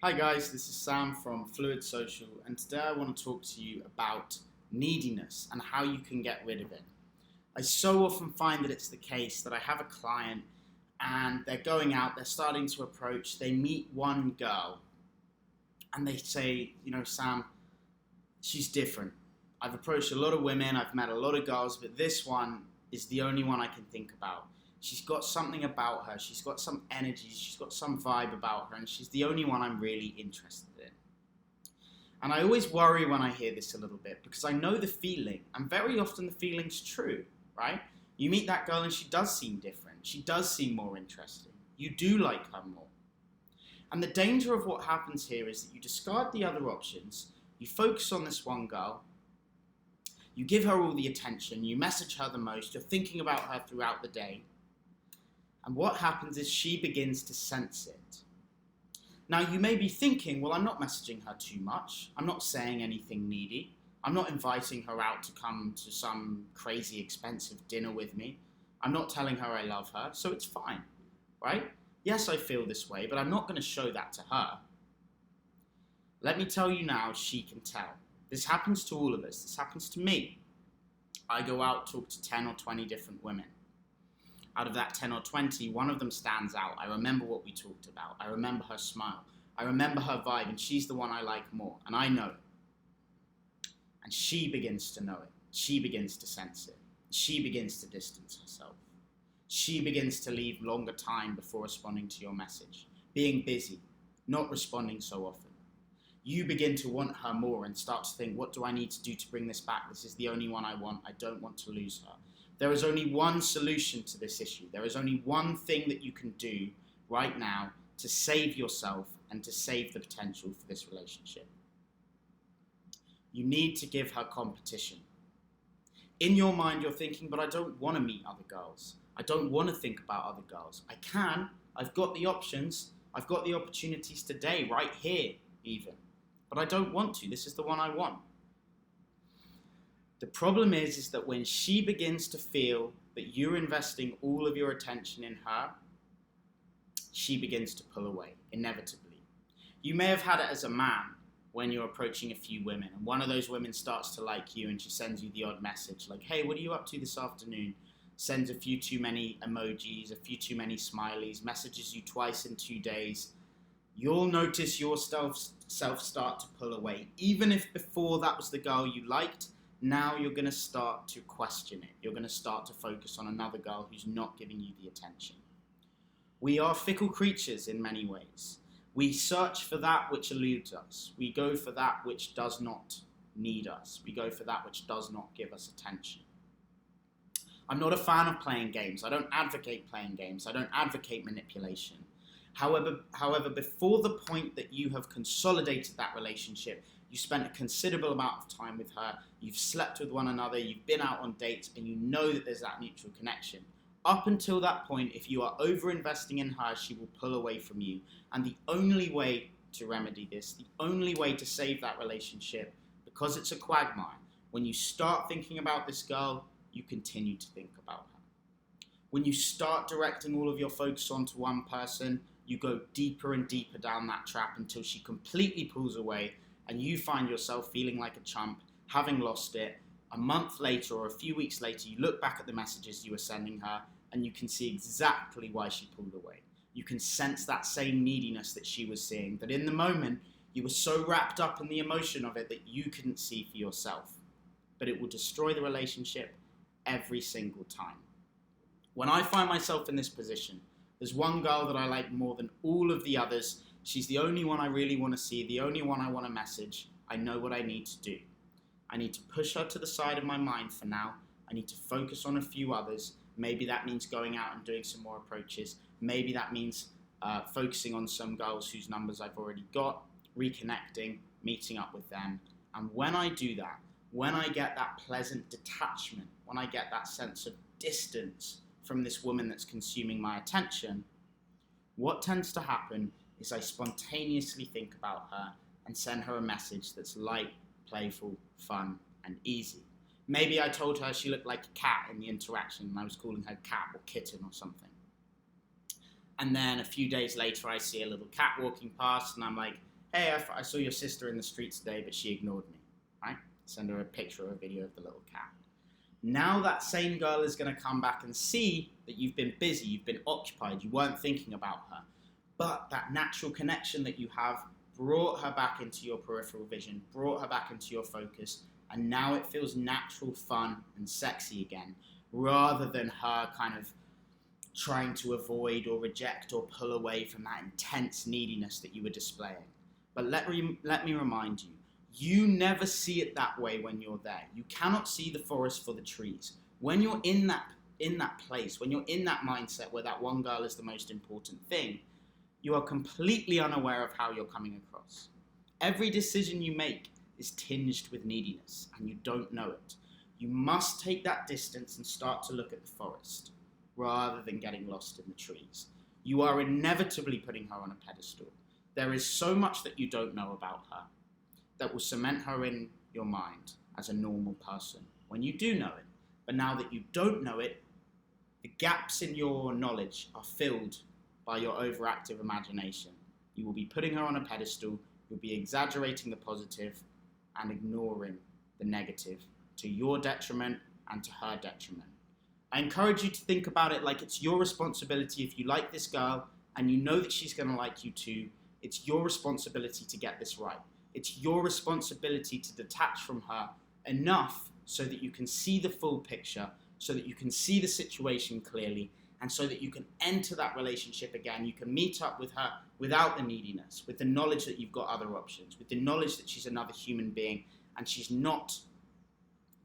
Hi guys, this is Sam from Fluid Social, and today I want to talk to you about neediness and how you can get rid of it. I so often find that it's the case that I have a client and they're going out, they're starting to approach, they meet one girl and they say, Sam, she's different. I've approached a lot of women, I've met a lot of girls, but this one is the only one I can think about. She's got something about her, she's got some energy, she's got some vibe about her, and she's the only one I'm really interested in. And I always worry when I hear this a little bit because I know the feeling, and very often the feeling's true, right? You meet that girl and she does seem different, she does seem more interesting, you do like her more. And the danger of what happens here is that you discard the other options, you focus on this one girl, you give her all the attention, you message her the most, you're thinking about her throughout the day. And what happens is she begins to sense it. Now you may be thinking, well, I'm not messaging her too much. I'm not saying anything needy. I'm not inviting her out to come to some crazy expensive dinner with me. I'm not telling her I love her, so it's fine, right? Yes, I feel this way, but I'm not going to show that to her. Let me tell you now, she can tell. This happens to all of us. This happens to me. I go out, talk to 10 or 20 different women. Out of that 10 or 20, one of them stands out. I remember what we talked about. I remember her smile. I remember her vibe, and she's the one I like more, and I know it. And she begins to know it. She begins to sense it. She begins to distance herself. She begins to leave longer time before responding to your message, being busy, not responding so often. You begin to want her more and start to think, what do I need to do to bring this back? This is the only one I want. I don't want to lose her. There is only one solution to this issue. There is only one thing that you can do right now to save yourself and to save the potential for this relationship. You need to give her competition. In your mind, you're thinking, but I don't want to meet other girls. I don't want to think about other girls. I can. I've got the options. I've got the opportunities today, right here even. But I don't want to. This is the one I want. The problem is that when she begins to feel that you're investing all of your attention in her, she begins to pull away, inevitably. You may have had it as a man when you're approaching a few women, and one of those women starts to like you and she sends you the odd message like, hey, what are you up to this afternoon? Sends a few too many emojis, a few too many smileys, messages you twice in 2 days. You'll notice yourself start to pull away. Even if before that was the girl you liked, now you're going to start to question it. You're going to start to focus on another girl who's not giving you the attention. We are fickle creatures in many ways. We search for that which eludes us. We go for that which does not need us. We go for that which does not give us attention. I'm not a fan of playing games. I don't advocate playing games. I don't advocate manipulation. However, before the point that you have consolidated that relationship, you spent a considerable amount of time with her, you've slept with one another, you've been out on dates, and you know that there's that mutual connection. Up until that point, if you are over-investing in her, she will pull away from you. And the only way to remedy this, the only way to save that relationship, because it's a quagmire, when you start thinking about this girl, you continue to think about her. When you start directing all of your focus onto one person, you go deeper and deeper down that trap until she completely pulls away and you find yourself feeling like a chump, having lost it. A month later or a few weeks later, you look back at the messages you were sending her and you can see exactly why she pulled away. You can sense that same neediness that she was seeing, that in the moment, you were so wrapped up in the emotion of it that you couldn't see for yourself. But it will destroy the relationship every single time. When I find myself in this position, there's one girl that I like more than all of the others. She's the only one I really want to see, the only one I want to message. I know what I need to do. I need to push her to the side of my mind for now. I need to focus on a few others. Maybe that means going out and doing some more approaches. Maybe that means focusing on some girls whose numbers I've already got, reconnecting, meeting up with them. And when I do that, when I get that pleasant detachment, when I get that sense of distance from this woman that's consuming my attention, what tends to happen is I spontaneously think about her and send her a message that's light, playful, fun, and easy. Maybe I told her she looked like a cat in the interaction and I was calling her cat or kitten or something. And then a few days later I see a little cat walking past and I'm like, hey, I saw your sister in the street today, but she ignored me, right? Send her a picture or a video of the little cat. Now that same girl is going to come back and see that you've been busy, you've been occupied, you weren't thinking about her. But that natural connection that you have brought her back into your peripheral vision, brought her back into your focus, and now it feels natural, fun, and sexy again, rather than her kind of trying to avoid or reject or pull away from that intense neediness that you were displaying. But let me remind you, you never see it that way when you're there. You cannot see the forest for the trees. When you're in that place, when you're in that mindset where that one girl is the most important thing, you are completely unaware of how you're coming across. Every decision you make is tinged with neediness, and you don't know it. You must take that distance and start to look at the forest, rather than getting lost in the trees. You are inevitably putting her on a pedestal. There is so much that you don't know about her that will cement her in your mind as a normal person when you do know it. But now that you don't know it, the gaps in your knowledge are filled by your overactive imagination. You will be putting her on a pedestal, you'll be exaggerating the positive and ignoring the negative to your detriment and to her detriment. I encourage you to think about it like it's your responsibility. If you like this girl and you know that she's going to like you too, it's your responsibility to get this right. It's your responsibility to detach from her enough so that you can see the full picture, so that you can see the situation clearly, and so that you can enter that relationship again. You can meet up with her without the neediness, with the knowledge that you've got other options, with the knowledge that she's another human being and she's not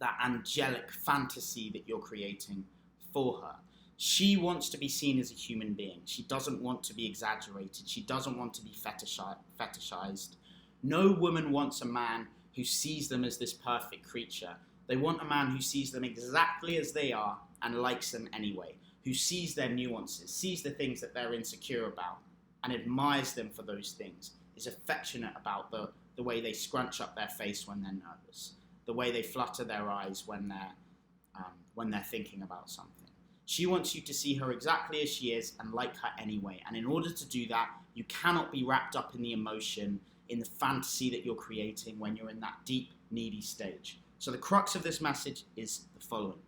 that angelic fantasy that you're creating for her. She wants to be seen as a human being. She doesn't want to be exaggerated. She doesn't want to be fetishized. No woman wants a man who sees them as this perfect creature. They want a man who sees them exactly as they are and likes them anyway, who sees their nuances, sees the things that they're insecure about, and admires them for those things, is affectionate about the way they scrunch up their face when they're nervous, the way they flutter their eyes when they're thinking about something. She wants you to see her exactly as she is and like her anyway. And in order to do that, you cannot be wrapped up in the emotion, in the fantasy that you're creating when you're in that deep, needy stage. So the crux of this message is the following.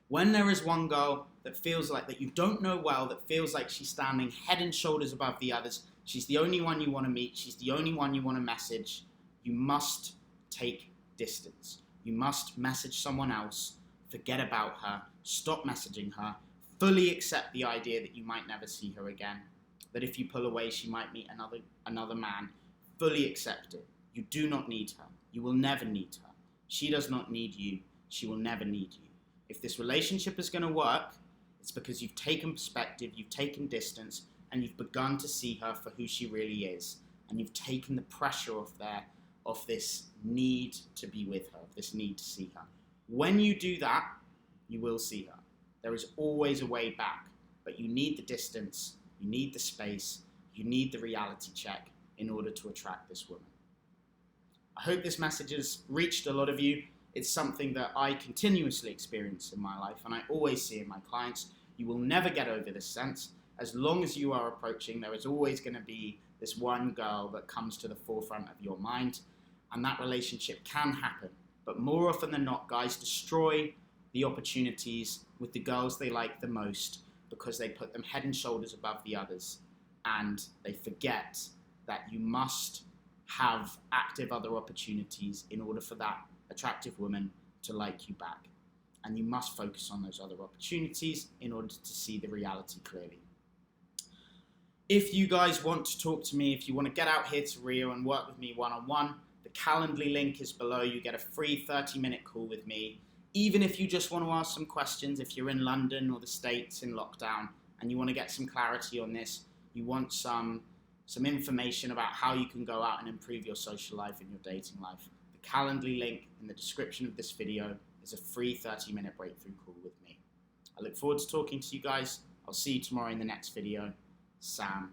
When there is one girl that feels like that you don't know well, that feels like she's standing head and shoulders above the others, she's the only one you want to meet, she's the only one you want to message, you must take distance. You must message someone else, forget about her, stop messaging her, fully accept the idea that you might never see her again, that if you pull away she might meet another man. Fully accept it. You do not need her. You will never need her. She does not need you. She will never need you. If this relationship is going to work, it's because you've taken perspective, you've taken distance, and you've begun to see her for who she really is. And you've taken the pressure off this need to be with her, of this need to see her. When you do that, you will see her. There is always a way back, but you need the distance, you need the space, you need the reality check in order to attract this woman. I hope this message has reached a lot of you. It's something that I continuously experience in my life, and I always see in my clients. You will never get over this sense. As long as you are approaching, there is always going to be this one girl that comes to the forefront of your mind, and that relationship can happen. But more often than not, guys destroy the opportunities with the girls they like the most because they put them head and shoulders above the others, and they forget that you must have active other opportunities in order for that attractive woman to like you back. And you must focus on those other opportunities in order to see the reality clearly. If you guys want to talk to me, if you want to get out here to Rio and work with me one-on-one, the Calendly link is below. You get a free 30-minute call with me. Even if you just want to ask some questions, if you're in London or the States in lockdown and you want to get some clarity on this, you want some information about how you can go out and improve your social life and your dating life, the Calendly link in the description of this video is a free 30-minute breakthrough call with me. I look forward to talking to you guys. I'll see you tomorrow in the next video. Sam